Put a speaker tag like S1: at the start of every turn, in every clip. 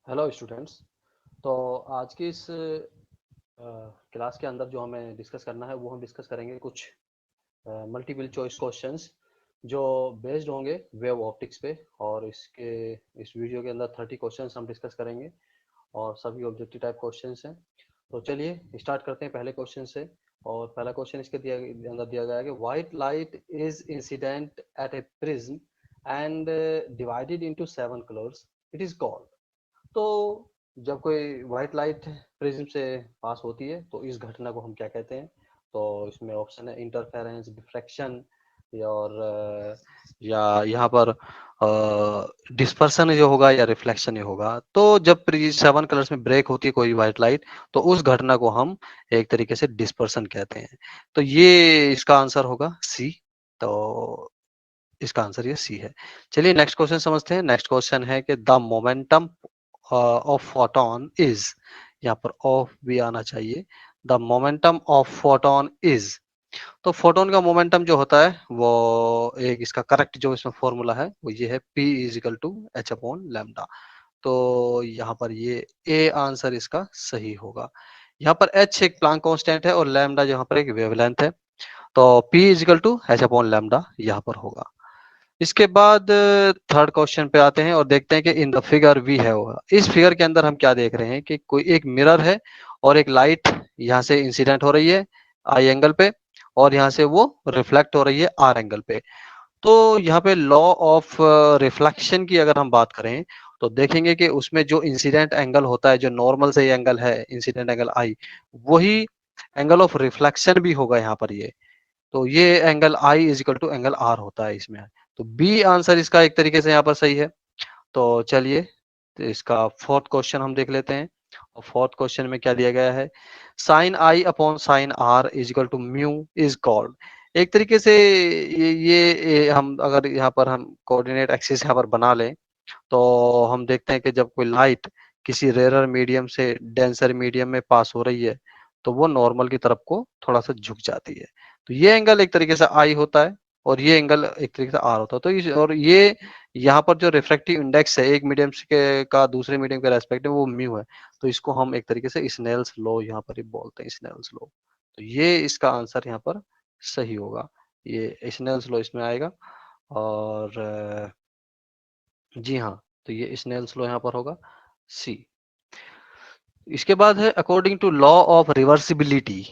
S1: Hello students. तो आज की इस क्लास के अंदर जो हमें डिस्कस करना है वो हम डिस्कस करेंगे कुछ मल्टीपल चॉइस क्वेश्चंस जो बेस्ड होंगे वेव ऑप्टिक्स पे। और इस वीडियो के अंदर 30 क्वेश्चंस हम डिस्कस करेंगे और सभी ऑब्जेक्टिव टाइप क्वेश्चंस हैं। तो चलिए स्टार्ट करते हैं पहले क्वेश्चन से। और पहला क्वेश्चन इसके अंदर दिया गया है कि white light is incident at A prism and divided into 7 colours, it is called. तो जब कोई व्हाइट लाइट प्रिज्म से पास होती है तो इस घटना को हम क्या कहते हैं? तो इसमें ऑप्शन है इंटरफेरेंस, डिफ्रैक्शन, और या यहाँ पर डिस्पर्सन जो होगा या रिफ्लेक्शन ही होगा। तो जब 7 कलर्स में ब्रेक होती है कोई व्हाइट लाइट तो उस घटना को हम एक तरीके से डिस्पर्सन कहते हैं। तो ये इसका आंसर होगा सी। तो इसका आंसर ये सी है। चलिए नेक्स्ट क्वेश्चन समझते हैं। नेक्स्ट क्वेश्चन है कि the momentum of photon is, यहाँ पर ऑफ भी आना चाहिए। The momentum of photon is, तो फोटोन का मोमेंटम जो होता है वो एक इसका करेक्ट जो इसमें फॉर्मूला है वो ये है p is equal to H upon lambda. तो यहाँ पर ये ए आंसर इसका सही होगा। यहाँ पर h एक प्लांक कांस्टेंट है और लैम्डा यहाँ पर एक वेवलेंथ है। तो p is equal to H upon lambda यहाँ पर होगा। इसके बाद थर्ड क्वेश्चन पे आते हैं और देखते हैं कि in the figure we have, इस फिगर के अंदर हम क्या देख रहे हैं कि कोई एक मिरर है और एक लाइट यहाँ से इंसिडेंट हो रही है आई एंगल पे और यहाँ से वो रिफ्लेक्ट हो रही है आर एंगल पे। तो यहाँ पे लॉ ऑफ रिफ्लेक्शन की अगर हम बात करें तो देखेंगे कि उसमें जो इंसिडेंट एंगल होता है, जो नॉर्मल से एंगल है इंसिडेंट एंगल आई, वही एंगल ऑफ रिफ्लेक्शन भी होगा यहाँ पर ये। तो ये angle i is equal to angle r होता है इसमें। तो बी आंसर इसका एक तरीके से यहाँ पर सही है। तो चलिए तो इसका फोर्थ क्वेश्चन हम देख लेते हैं। और फोर्थ क्वेश्चन में क्या दिया गया है? Sine i upon sine r is equal to mu is called. एक तरीके से ये हम अगर यहाँ पर हम कोऑर्डिनेट एक्सिस यहाँ पर बना लें तो हम देखते हैं कि जब कोई लाइट किसी रेयर मीडियम से डेंसर मीडियम में पास हो रही है तो वो नॉर्मल की तरफ को थोड़ा सा झुक जाती है। तो ये एंगल एक तरीके से आई होता है और ये एंगल एक तरीके से आर होता है। तो और ये यहाँ पर जो रिफ्रैक्टिव इंडेक्स है एक मीडियम के का दूसरे मीडियम के रेस्पेक्ट में वो म्यू है। तो इसको हम एक तरीके से स्नेल्स लॉ यहाँ पर ही बोलते हैं, स्नेल्स लॉ। तो ये इसका आंसर यहाँ पर सही होगा। ये स्नेल्स लॉ इसमें आएगा। और जी हाँ, तो ये स्नेल्स लॉ यहाँ पर होगा सी। इसके बाद है according to law of reversibility.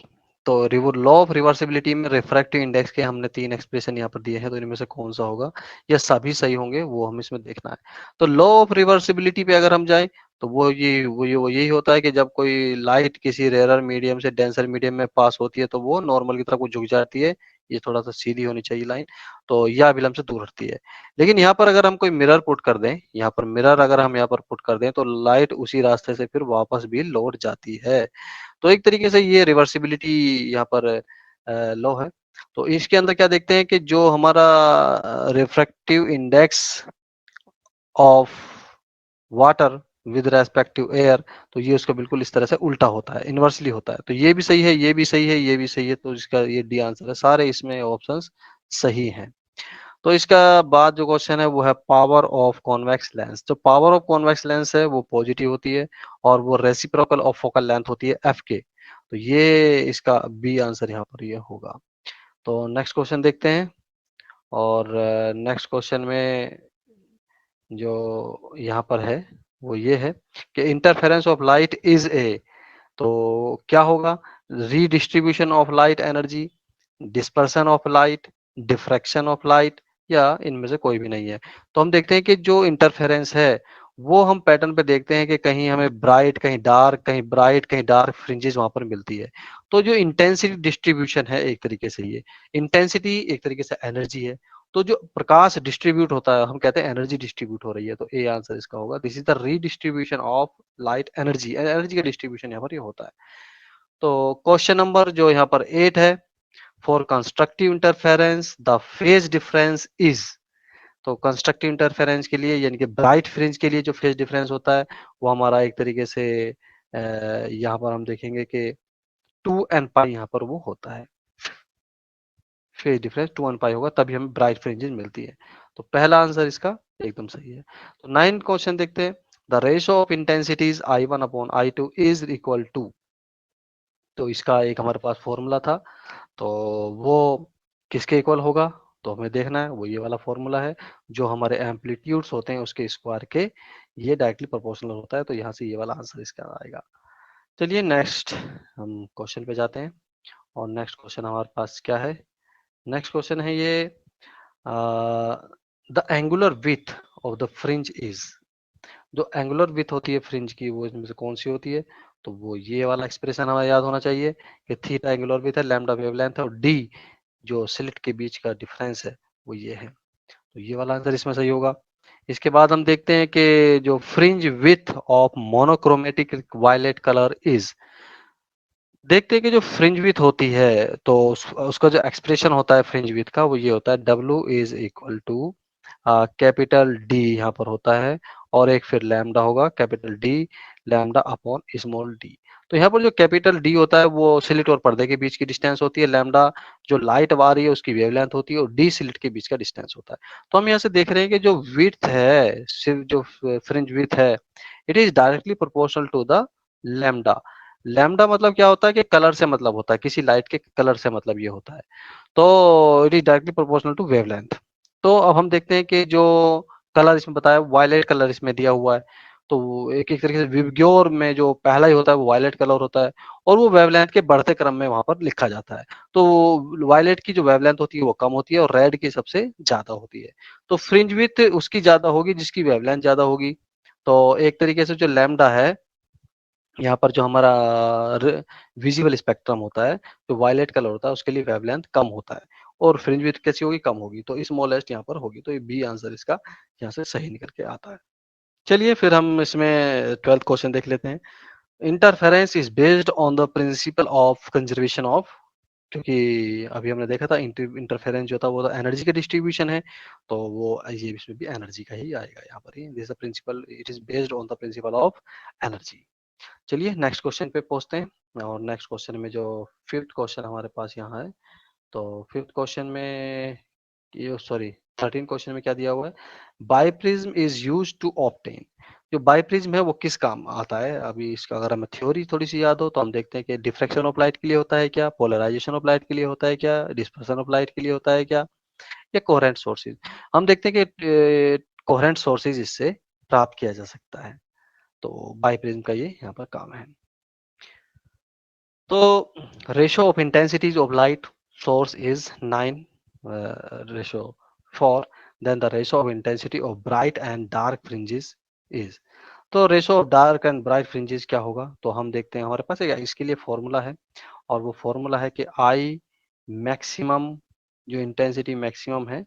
S1: तो लॉ ऑफ रिवर्सिबिलिटी में रिफ्रैक्टिव इंडेक्स के हमने 3 एक्सप्रेशन यहाँ पर दिए हैं, तो इनमें से कौन सा होगा या सभी सही होंगे वो हम इसमें देखना है। तो लॉ ऑफ रिवर्सिबिलिटी पे अगर हम जाएं तो वो यही होता है कि जब कोई लाइट किसी रेयर मीडियम से डेंसर मीडियम में पास होती है तो वो नॉर्मल की तरफ को झुक जाती है। ये थोड़ा सा सीधी होनी चाहिए लाइन। तो यह अभिलंब से दूर हटती है। लेकिन यहाँ पर अगर हम कोई मिरर पुट कर दें, यहाँ पर मिरर अगर हम यहाँ पर पुट कर दें तो लाइट उसी रास्ते से फिर वापस भी लौट जाती है। तो एक तरीके से ये रिवर्सिबिलिटी यहाँ पर लॉ है। तो इसके अंदर क्या देखते हैं कि जो हमारा refractive index of water with respect to air, तो ये उसका बिल्कुल इस तरह से उल्टा होता है, इनवर्सली होता है। तो ये भी सही है, ये भी सही है, ये भी सही है। तो इसका ये डी आंसर है। सारे इसमें ऑप्शंस सही हैं। तो इसका बाद जो क्वेश्चन है वो है पावर ऑफ कॉन्वेक्स लेंस। जो पावर ऑफ कॉन्वेक्स लेंस है वो पॉजिटिव होती है और वो रेसिप्रोकल ऑफ फोकल लेंथ होती है एफ के। तो ये इसका बी आंसर यहाँ पर ये होगा। तो नेक्स्ट क्वेश्चन देखते हैं। और नेक्स्ट क्वेश्चन में जो यहाँ पर है वो ये है कि interference of light is a, तो क्या होगा? Redistribution of light energy, dispersion of light, diffraction of light, या इनमें से कोई भी नहीं है। तो हम देखते हैं कि जो इंटरफेरेंस है वो हम पैटर्न पे देखते हैं कि कहीं हमें ब्राइट, कहीं डार्क, कहीं ब्राइट, कहीं डार्क फ्रिंजेस वहां पर मिलती है। तो जो इंटेंसिटी डिस्ट्रीब्यूशन है एक तरीके से, ये इंटेंसिटी एक तरीके से एनर्जी है। तो जो प्रकाश डिस्ट्रीब्यूट होता है हम कहते हैं एनर्जी डिस्ट्रीब्यूट हो रही है। तो ए आंसर इसका होगा। This is the redistribution of light energy. Energy का डिस्ट्रीब्यूशन यहाँ पर ये होता है। तो क्वेश्चन नंबर जो यहाँ पर 8 है, for constructive interference the phase difference is. तो कंस्ट्रक्टिव इंटरफेरेंस के लिए यानी कि ब्राइट फ्रिंज के लिए जो फेज डिफरेंस होता है वो हमारा एक तरीके से यहाँ पर हम देखेंगे कि 2n पाई यहाँ पर वो होता है। फेज डिफरेंस 2n पाई होगा तभी हमें ब्राइट फ्रिंजेस मिलती है। तो पहला आंसर इसका एकदम सही है। तो 9 क्वेश्चन देखते हैं। The ratio of intensities I1 upon I2 is equal to, तो इसका एक हमारे पास फॉर्मूला था, तो वो किसके इक्वल होगा, तो हमें देखना है, वो ये वाला फॉर्मूला है, जो हमारे एम्पलीट्यूड्स होते हैं उसके स्क्वायर के ये डायरेक्टली प्रोपोर्शनल होता है, तो यहाँ से ये वाला आंसर इसका आएगा। चलिए नेक्स्ट हम क्वेश्चन पे जाते हैं, और नेक्स्ट क्वेश्चन हमारे पास क्या है, नेक्स्ट क्वेश्चन है ये, the angular width of the fringe is, जो एंगुलर विड्थ होती है फ्रिंज की वो इसमें से कौन सी होती है, तो वो ये वाला एक्सप्रेशन हमें याद होना चाहिए कि थीटा एंगुलर विड्थ है, लैम्डा वेवलेंथ है, और डी जो स्लिट के बीच का डिफरेंस है वो ये है, तो ये वाला आंसर इसमें सही होगा। इसके बाद हम देखते हैं कि जो fringe width of monochromatic violet colour is, देखते हैं कि जो फ्रिंज विड्थ होती है तो उसका जो एक्सप्रेशन होता है फ्रिंज विड्थ का वो ये होता है, W is equal to capital D यहाँ पर होता है, और एक फिर लैम्डा होगा, capital D lambda upon small D. तो यहाँ पर जो कैपिटल डी होता है वो स्लिट और पर्दे के बीच की डिस्टेंस होती है, लैम्डा जो लाइट आ रही है उसकी वेवलेंथ होती है, और डी स्लिट के बीच का डिस्टेंस होता है। तो हम यहाँ से देख रहे हैं कि जो विड्थ है, सिर्फ जो फ्रिंज विड्थ है, it is directly proportional to the lambda. Lambda मतलब क्या होता है कि कलर से मतलब होता है, किसी लाइट के कलर से मतलब ये होता है, तो it is directly proportional to wavelength. तो अब हम देखते हैं कि जो कलर इसमें बताया वायलेट कलर इसमें दिया हुआ है, तो एक एक तरीके से विबग्योर में जो पहला ही होता है वो वायलेट कलर होता है, और वो वेवलेंथ के बढ़ते क्रम में वहां पर लिखा जाता है। तो वायलेट की जो वेवलेंथ होती है वो कम होती है, और रेड की सबसे ज्यादा होती है। तो फ्रिंज विड्थ उसकी ज्यादा होगी जिसकी वेवलेंथ ज्यादा होगी। तो एक तरीके से जो लैम्डा है, यहाँ पर जो हमारा विजिबल स्पेक्ट्रम होता है, जो वायलेट कलर होता है उसके लिए वेवलेंथ कम होता है, और फ्रिंज विड्थ कैसी होगी, कम होगी, तो स्मॉलेस्ट यहाँ पर होगी, तो ये बी आंसर इसका यहाँ से सही निकल के आता है। चलिए फिर हम इसमें 12th क्वेश्चन देख लेते हैं। Interference is based on the principle of conservation of, क्योंकि अभी हमने देखा था इंटरफेरेंस जो था वो एनर्जी का डिस्ट्रीब्यूशन है, तो वो ये इसमें भी एनर्जी का ही आएगा यहाँ पर ही, this principle, it is based on the principle of energy. चलिए नेक्स्ट क्वेश्चन पे पहुंचते हैं, और नेक्स्ट क्वेश्चन में जो फिफ्थ क्वेश्चन हमारे पास यहाँ है, तो फिफ्थ क्वेश्चन में ये सॉरी 13 क्वेश्चन में क्या दिया हुआ है, biprism is use to obtain, जो बाइप्रिज्म है वो किस काम आता है, अभी इसका अगर हमें थ्योरी थोड़ी सी याद हो तो हम देखते हैं कि डिफ्रैक्शन ऑफ लाइट के लिए होता है क्या, पोलराइजेशन ऑफ लाइट के लिए होता है क्या, डिस्पर्सन ऑफ लाइट के लिए होता है क्या, या कोहेरेंट सोर्सेज। हम देखते हैं कि कोहेरेंट सोर्सेज इससे प्राप्त किया जा सकता है, तो बाइप्रिज्म का ये यहाँ पर काम है। तो ratio of intensities of light source is 9 ratio 4, then the ratio of intensity of bright and dark fringes is, तो ratio of dark and bright fringes क्या होगा, तो हम देखते हैं हमारे पास एक इसके लिए फॉर्मूला है, और वो फॉर्मूला है कि आई मैक्सिमम, जो इंटेंसिटी मैक्सिमम है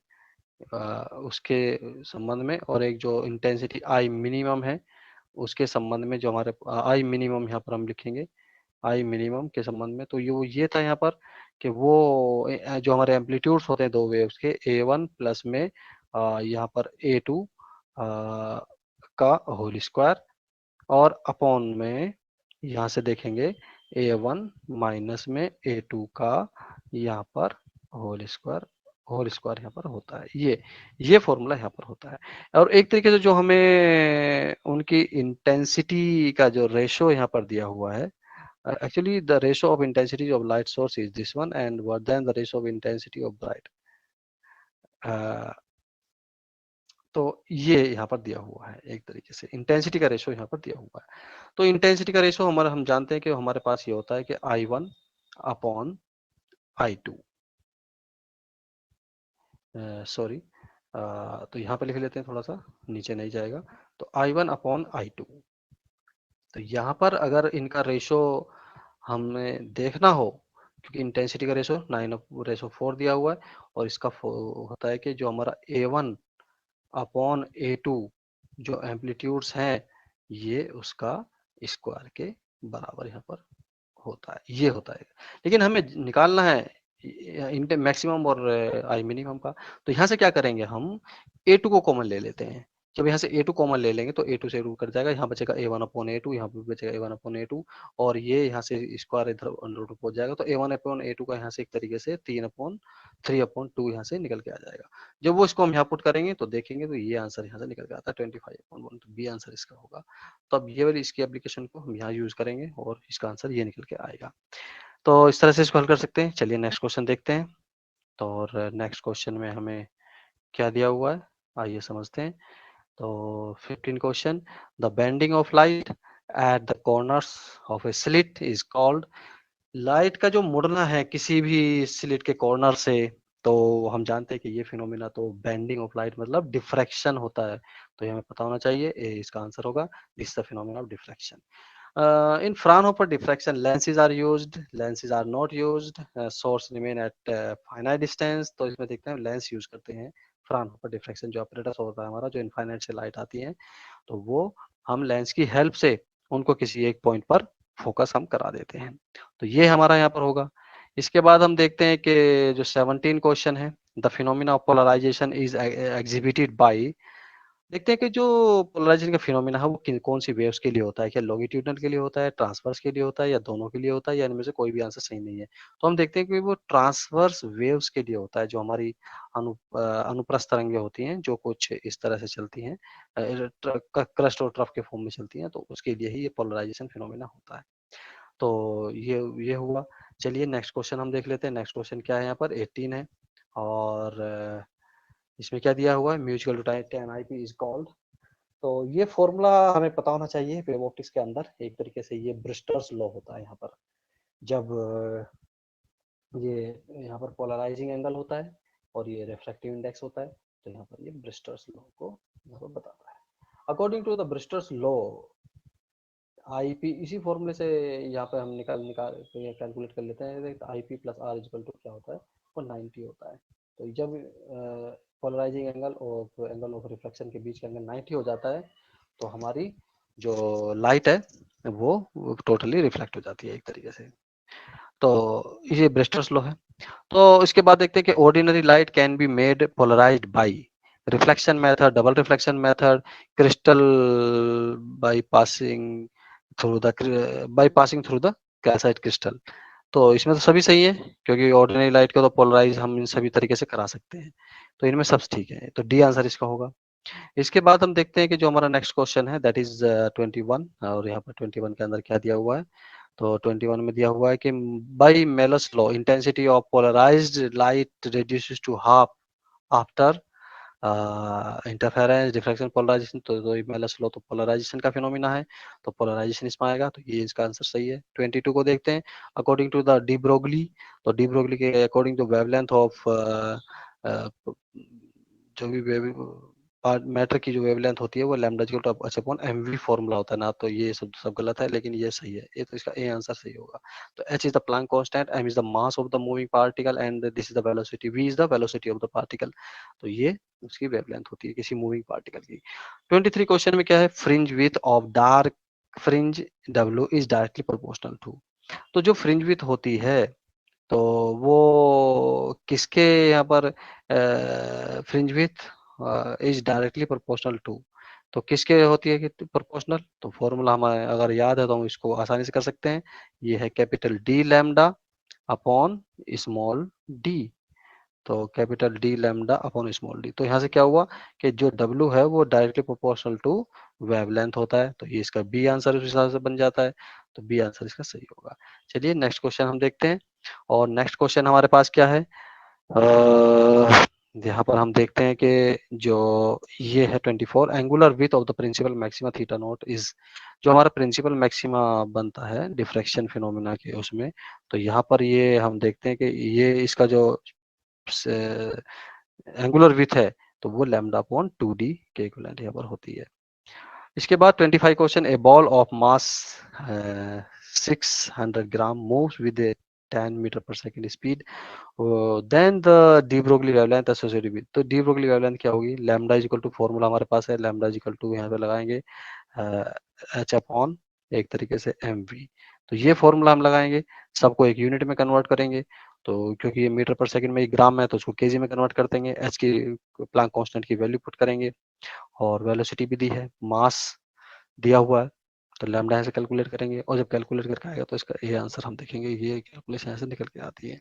S1: उसके संबंध में, और एक जो इंटेंसिटी आई मिनिमम है उसके संबंध में, जो हमारे आई मिनिमम यहाँ पर हम लिखेंगे आई मिनिमम के संबंध में, तो ये था यहाँ पर कि वो जो हमारे एम्पलीट्यूड्स होते हैं दो वेव्स के, A1 प्लस में यहाँ पर A2 का होल स्क्वायर, और अपॉन में यहाँ से देखेंगे A1 माइनस में A2 का यहाँ पर होल स्क्वायर यहाँ पर होता है, ये फॉर्मूला यहाँ पर होता है। और एक तरीके से जो हमें उनकी इंटेंसिटी का जो रेशो यहाँ पर दिया हुआ है, actually the ratio of intensity of light source is this one, and what then the ratio of intensity of bright, तो ये यहाँ पर दिया हुआ है, एक तरीके से इंटेंसिटी का रेशो यहाँ पर दिया हुआ है। तो इंटेंसिटी का रेशो हमारा हम जानते हैं कि हमारे पास ये होता है कि I1 अपॉन I2, सॉरी तो यहाँ पे लिख लेते हैं, थोड़ा सा नीचे नहीं जाएगा, तो I1 अपॉन I2, तो यहाँ पर अगर इनका रेशो हमें देखना हो, क्योंकि इंटेंसिटी का रेशो 9:4 दिया हुआ है, और इसका होता है कि जो हमारा A1 अपॉन A2 जो एम्पलीट्यूड्स हैं ये उसका स्क्वायर के बराबर यहाँ पर होता है, ये होता है। लेकिन हमें निकालना है मैक्सिमम और आई मिनिमम का, तो यहाँ से क्या करेंगे हम A2 को कॉमन ले लेते हैं, जब यहाँ से A2 कॉमन ले लेंगे तो A2 से A2 कट जाएगा, यहाँ बचेगा A1 अपॉन A2, यहाँ पे बचेगा A1 अपॉन A2, और ये यहाँ से स्क्वायर इधर अंडर रूट हो जाएगा, तो A1 अपॉन A2 का यहाँ से एक तरीके से 3/2 यहाँ से निकल के आ जाएगा। जब वो इसको हम यहाँ पुट करेंगे तो देखेंगे तो ये आंसर यहाँ से निकल के आता है 25/1, तो बी आंसर इसका होगा। तो अब ये वाली इसकी एप्लीकेशन को हम यहाँ यूज करेंगे और इसका आंसर ये निकल के आएगा। तो इस तरह से इसको हल कर सकते हैं। चलिए नेक्स्ट क्वेश्चन देखते हैं। तो और नेक्स्ट क्वेश्चन में हमें क्या दिया हुआ है, आइए समझते हैं। तो 15 question, the bending of light at the corners of A slit is called. Light का जो मुड़ना है किसी भी स्लिट के कॉर्नर से, तो हम जानते हैं कि ये फिनोमिना तो बेंडिंग ऑफ लाइट मतलब डिफ्रैक्शन होता है, तो ये हमें पता होना चाहिए, ए इसका आंसर होगा। This is the phenomena of diffraction. In Fraunhofer diffraction, lenses are used, lenses are not used, source remain at finite distance। तो इसमें देखते हैं लेंस यूज करते हैं फ्राउनहोफर डिफ्रैक्शन, जो ऑपरेटर होता है हमारा, जो इनफाइनाइट से लाइट आती है, तो वो हम लेंस की हेल्प से उनको किसी एक पॉइंट पर फोकस हम करा देते हैं। तो ये हमारा यहाँ पर होगा। इसके बाद हम देखते हैं कि जो 17 क्वेश्चन है, the phenomena of polarization is exhibited by. देखते हैं कि जो पोलराइजेशन का फिनोमिना है वो कौन सी वेव्स के लिए होता है, क्या लॉन्गिट्यूडनल के लिए होता है, ट्रांसवर्स के लिए होता है, या दोनों के लिए होता है, या इनमें से कोई भी आंसर सही नहीं है। तो हम देखते हैं कि वो ट्रांसवर्स वेव्स के लिए होता है, जो हमारी अनुप्रस्थ तरंगें होती हैं, जो कुछ इस तरह से चलती हैं, क्रस्ट और ट्रफ के फॉर्म में चलती हैं, तो उसके लिए ही ये पोलराइजेशन फिनोमिना होता है। तो ये हुआ। चलिए नेक्स्ट क्वेश्चन हम देख लेते हैं। नेक्स्ट क्वेश्चन क्या है, यहाँ पर 18 है, और इसमें क्या दिया हुआ है, mutual to tan IP is called. तो ये फॉर्मूला हमें पता होना चाहिए वेव ऑप्टिक्स के अंदर। एक तरीके से ये ब्रिस्टर्स लॉ होता है यहाँ पर, जब ये यहाँ पर पोलराइजिंग एंगल होता है और ये रिफ्रैक्टिव इंडेक्स होता है, तो यहाँ पर ये ब्रिस्टर्स लॉ को यहाँ पर बताता है। According to the Brewster's law, IP इसी फॉर्मूले से यहाँ पे हम निकाल निकाल कैलकुलेट कर लेते हैं। IP plus R equal to क्या होता है, वो 90 होता है। तो जब पोलराइजिंग एंगल और एंगल ऑफ रिफ्लेक्शन के बीच का एंगल 90 हो जाता है, तो हमारी जो लाइट है वो टोटली रिफ्लेक्ट हो जाती है एक तरीके से। तो ये ब्रेस्टर्स लॉ है। तो इसके बाद देखते हैं कि ordinary light can be made polarized by reflection method, double reflection method, crystal by passing through the calcite crystal. तो इसमें तो सभी सही है, क्योंकि ऑर्डिनरी लाइट को तो पोलराइज हम इन सभी तरीके से करा सकते हैं, तो इनमें सब ठीक है, तो डी आंसर इसका होगा। इसके बाद हम देखते हैं कि जो हमारा नेक्स्ट क्वेश्चन है दैट इज 21, और यहाँ पर 21 के अंदर क्या दिया हुआ है। तो 21 में दिया हुआ है कि by Malus law intensity of polarized light reduces to half after interference diffraction polarization. तो मेलस लॉ तो पोलराइजेशन का फिनोमिना है, तो पोलराइजेशन इसमें आएगा, तो ये इसका आंसर सही है। 22 को देखते हैं। अकॉर्डिंग टू डी ब्रोगली, तो डी ब्रोगली के अकॉर्डिंग टू वेवलेंथ ऑफ जो भी मैटर की जो वेवलेंथ होती है वो lambda equal to H upon MV formula होता है ना, तो ये सब गलत है, लेकिन ये सही है, ये तो इसका ए आंसर सही होगा। तो H is the Planck constant, M is the mass of the moving particle, and this is the velocity, V is the velocity of the particle. तो ये उसकी वेवलेंथ होती है किसी मूविंग पार्टिकल की। 23 क्वेश्चन में क्या है, fringe width of dark fringe W is directly proportional to. तो जो फ्रिंज विड्थ होती है, तो वो किसके यहाँ पर fringe width is directly proportional to, तो किसके होती है कि प्रोपोर्शनल। तो फॉर्मूला हमें अगर याद है तो हम इसको आसानी से कर सकते हैं। ये है capital D lambda upon small D. तो capital D lambda upon small D, तो यहाँ से क्या हुआ कि जो डब्ल्यू है वो डायरेक्टली प्रोपोर्शनल टू वेवलेंथ होता है, तो ये इसका बी आंसर उस हिसाब से बन जाता है, तो बी आंसर इसका सही होगा। चलिए नेक्स्ट क्वेश्चन हम देखते हैं। और नेक्स्ट क्वेश्चन हमारे पास क्या है, यहाँ पर हम देखते हैं कि जो ये है 24, angular width of the principal maxima theta naught is. जो हमारा प्रिंसिपल मैक्सिमा बनता है डिफ्रैक्शन फिनोमिना के उसमें, तो यहाँ पर ये हम देखते हैं कि ये इसका जो एंगुलर विथ है, तो वो लैम्डा अपॉन 2d के इक्विवेलेंट यहाँ पर होती है। इसके बाद 25 question, a ball of mass 600 gram moves with 10 metre per second speed, then the de Broglie wavelength associated with. तो डी ब्रोगली वेवलेंथ क्या होगी, lambda is equal to formula हमारे पास है, लैम्डा इज इक्वल टू यहाँ पे लगाएंगे H upon एक तरीके से एम वी। तो ये फॉर्मूला हम लगाएंगे, सबको एक यूनिट में कन्वर्ट करेंगे, तो क्योंकि ये मीटर पर सेकंड में एक ग्राम है तो उसको केजी में कन्वर्ट कर देंगे, एच की प्लैंक कांस्टेंट की वैल्यू पुट करेंगे, और वेलोसिटी भी दी है, मास दिया हुआ है, तो लैम्डा ऐसे कैलकुलेट करेंगे और जब कैलकुलेट करके आएगा तो इसका ए आंसर हम देखेंगे, ये कैलकुलेशन ऐसे निकल के आती है,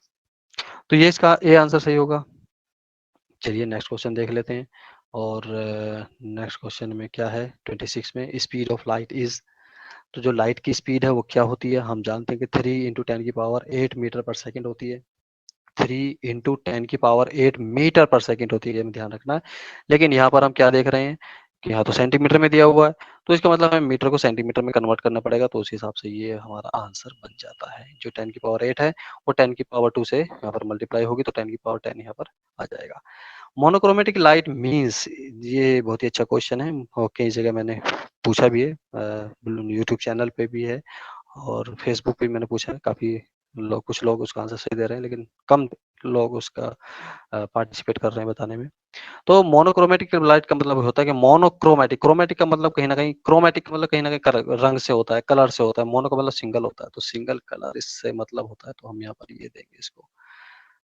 S1: तो ये इसका ए आंसर सही होगा। चलिए नेक्स्ट क्वेश्चन देख लेते हैं। और नेक्स्ट क्वेश्चन में क्या है, 26 में स्पीड ऑफ लाइट इज, तो जो लाइट की स्पीड है वो क्या होती है, हम जानते हैं कि 3 इंटू 10 की पावर 8 मीटर पर सेकेंड होती है। 3 इंटू 10 की पावर 8 मीटर पर सेकेंड होती है, ये में ध्यान रखना है। लेकिन यहाँ पर हम क्या देख रहे हैं कि यहाँ तो सेंटीमीटर में दिया हुआ है, तो इसका मतलब हमें मीटर को सेंटीमीटर में कन्वर्ट करना पड़ेगा, तो उस हिसाब से ये हमारा आंसर बन जाता है। जो 10 की पावर 8 है वो 10 की पावर 2 से यहाँ पर मल्टीप्लाई होगी, तो 10 की पावर 10 यहाँ पर आ जाएगा। मोनोक्रोमेटिक लाइट मीन्स, ये बहुत ही अच्छा क्वेश्चन है और कई जगह मैंने पूछा भी है, यूट्यूब चैनल पे भी है और फेसबुक पे मैंने पूछा है, काफी लोग, कुछ लोग उसका आंसर सही दे रहे हैं लेकिन कम लोग उसका पार्टिसिपेट कर रहे हैं बताने में। तो मोनोक्रोमेटिक लाइट का मतलब होता है कि मोनोक्रोमेटिक, क्रोमेटिक का मतलब कहीं ना कहीं, क्रोमेटिक का मतलब कहीं ना कहीं रंग से होता है, कलर से होता है, मोनो का मतलब सिंगल होता है, तो सिंगल कलर इससे मतलब होता है, तो हम यहाँ पर ये देंगे इसको।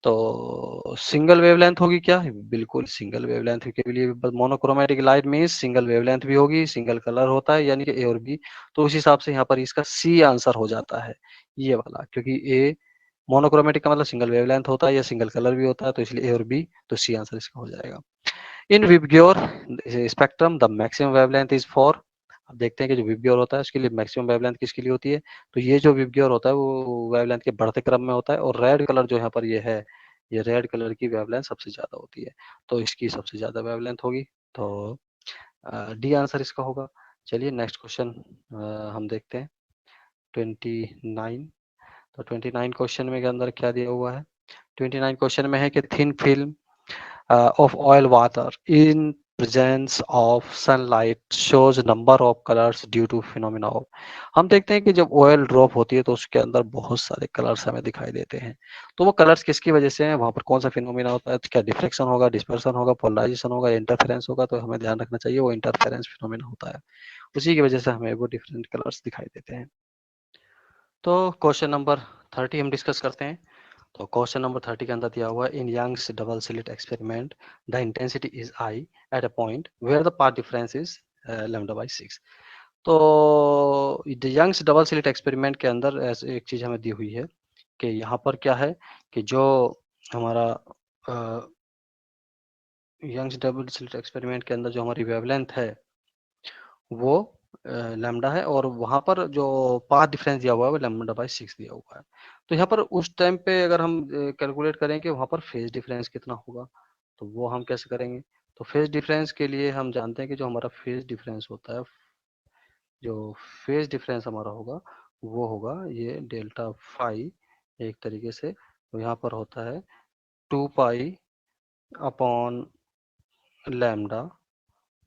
S1: तो सिंगल वेवलेंथ होगी क्या, बिल्कुल सिंगल वेवलेंथ के लिए मोनोक्रोमेटिक लाइट में सिंगल वेवलेंथ भी होगी, सिंगल कलर होता है, यानी कि ए और बी, तो उस हिसाब से यहाँ पर इसका सी आंसर हो जाता है ये वाला, क्योंकि ए मोनोक्रोमेटिक का मतलब सिंगल वेवलेंथ होता है या सिंगल कलर भी होता है, तो इसलिए ए और बी, तो सी आंसर इसका हो जाएगा। In VIBGYOR spectrum the maximum wavelength is for, अब देखते हैं कि जो विबग्योर होता है उसके लिए मैक्सिमम वेवलेंथ किसके लिए होती है, तो ये जो विबग्योर होता है वो वेवलेंथ के बढ़ते क्रम में होता है, और रेड कलर जो यहाँ पर ये है, ये रेड कलर की वेवलेंथ सबसे ज्यादा होती है, तो इसकी सबसे ज्यादा वेवलेंथ होगी, तो डी आंसर इसका होगा। चलिए नेक्स्ट क्वेश्चन हम देखते हैं 29। तो 29 क्वेश्चन में के अंदर क्या दिया हुआ है, 29 क्वेश्चन में है कि thin film of oil water in presence of sunlight shows number of colors due to phenomena of, हम देखते हैं कि जब ऑयल ड्रॉप होती है तो उसके अंदर बहुत सारे कलर्स हमें दिखाई देते हैं, तो वो कलर्स किसकी वजह से हैं, वहां पर कौन सा फिनोमिना होता है, तो क्या डिफ्लेक्शन होगा, डिस्पर्सन होगा, पोलराइजेशन होगा, इंटरफेरेंस होगा, तो हमें ध्यान रखना चाहिए वो इंटरफेरेंस फिनोमिना होता है, उसी की वजह से हमें वो डिफरेंट कलर्स दिखाई देते हैं। तो क्वेश्चन नंबर 30 हम डिस्कस करते हैं। तो क्वेश्चन नंबर 30 के अंदर दिया हुआ है, in Young's double slit experiment the intensity is I at a point where the path difference is lambda by 6। तो यंग्स डबल स्लिट एक्सपेरिमेंट के अंदर ऐसे एक चीज हमें दी हुई है कि यहाँ पर क्या है कि जो हमारा यंग्स डबल स्लिट एक्सपेरिमेंट के अंदर जो हमारी वेवलेंथ है वो लैम्डा है, और वहां पर जो पाथ डिफरेंस दिया हुआ है वो लैम्डा बाई 6 दिया हुआ है। तो यहाँ पर उस टाइम पे अगर हम कैलकुलेट करें कि वहां पर फेज डिफरेंस कितना होगा, तो वो हम कैसे करेंगे, तो फेज डिफरेंस के लिए हम जानते हैं कि जो हमारा फेज डिफरेंस होता है, जो फेज डिफरेंस हमारा होगा वो होगा ये डेल्टा फाई एक तरीके से, तो यहाँ पर होता है 2 पाई अपॉन लैम्डा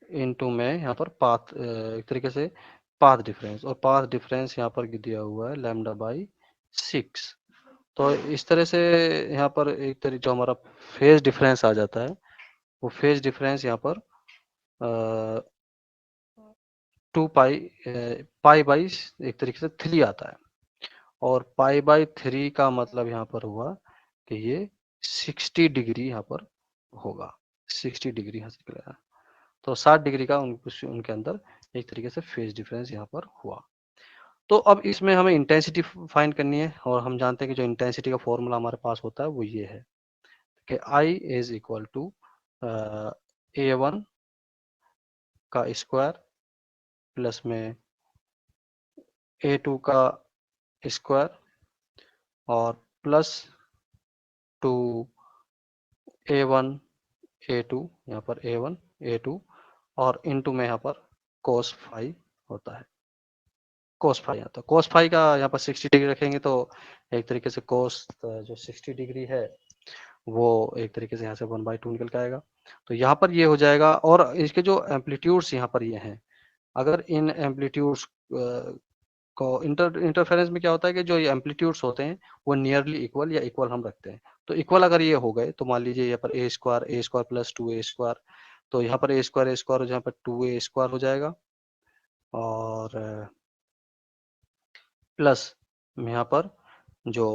S1: इनटू में यहाँ पर पाथ, एक तरीके से पाथ डिफरेंस, और पाथ डिफरेंस यहाँ पर दिया हुआ है लैम्डा बाई 6। तो इस तरह से यहाँ पर एक तरीके जो हमारा फेज डिफरेंस आ जाता है, वो फेज डिफरेंस यहाँ पर 2 पाई पाई बाई एक तरीके से 3 आता है, और पाई बाई 3 का मतलब यहाँ पर हुआ कि ये 60 डिग्री यहाँ पर होगा, 60 डिग्री यहाँ से निकलेगा, तो 60 डिग्री का उनके अंदर एक तरीके से फेज डिफरेंस यहाँ पर हुआ। तो अब इसमें हमें इंटेंसिटी फाइंड करनी है, और हम जानते हैं कि जो इंटेंसिटी का फॉर्मूला हमारे पास होता है वो ये है कि I is equal to A1 का स्क्वायर प्लस में A2 का स्क्वायर और प्लस 2 A1 A2, यहाँ पर A1 A2 और इनटू में यहाँ पर cos फाई होता है, cos फाई आता है, cos फाई का यहाँ पर 60 डिग्री रखेंगे तो एक तरीके से cos जो 60 डिग्री है वो एक तरीके से यहाँ से 1/2 निकल के आएगा, तो यहाँ पर ये हो जाएगा। और इसके जो एम्पलीट्यूड्स यहाँ पर ये हैं, अगर इन एम्पलीट्यूड्स को इंटरफेरेंस में क्या होता है कि जो ये एम्पलीट्यूड्स होते हैं वो नियरली इक्वल या इक्वल हम रखते हैं, तो इक्वल अगर ये हो गए तो मान लीजिए यहाँ पर ए स्क्वायर प्लस 2a स्क्वायर, तो यहाँ पर ए स्क्वायर यहाँ पर 2a स्क्वायर हो जाएगा, और प्लस यहाँ पर जो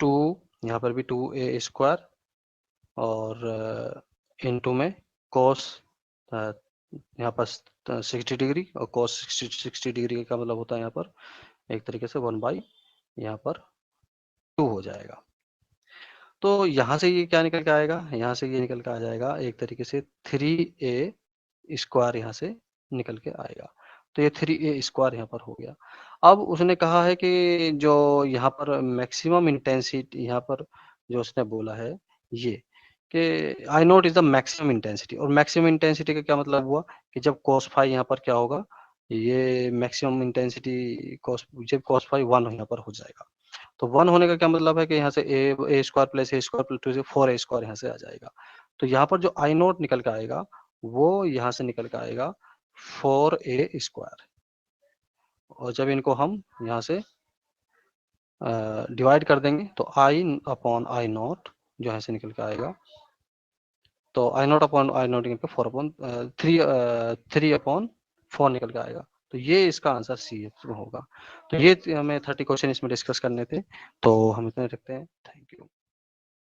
S1: 2, यहाँ पर भी 2a स्क्वायर और इनटू में कोस यहाँ पर 60 डिग्री और cos 60 डिग्री का मतलब होता है यहाँ पर एक तरीके से 1/, यहाँ पर 2 हो जाएगा। तो यहाँ से ये क्या निकल के आएगा, यहाँ से ये निकल के आ जाएगा एक तरीके से 3a स्क्वायर यहाँ से निकल के आएगा। तो ये 3a स्क्वायर यहाँ पर हो गया। अब उसने कहा है कि जो यहाँ पर मैक्सिमम इंटेंसिटी यहाँ पर जो उसने बोला है ये कि I nought is the maximum intensity, और मैक्सिमम इंटेंसिटी का क्या मतलब हुआ कि जब cos फाई यहाँ पर क्या होगा, ये मैक्सिमम इंटेंसिटी cos, जब cos फाई 1 यहाँ पर हो जाएगा। तो 1 होने का क्या मतलब है कि यहाँ से a square plus a square plus 2 से 4a स्क्वायर यहाँ से आ जाएगा। तो यहाँ पर जो आई नॉट निकल के आएगा वो यहाँ से निकल के आएगा 4a स्क्वायर, और जब इनको हम यहाँ से डिवाइड कर देंगे तो आई अपॉन आई नॉट जो यहाँ से निकल के आएगा, तो आई नॉट अपॉन आई नॉट निकल के 3/4 निकल के आएगा। तो ये इसका आंसर सी होगा। तो ये हमें 30 क्वेश्चन इसमें डिस्कस करने थे, तो हम इतने रखते हैं। Thank you.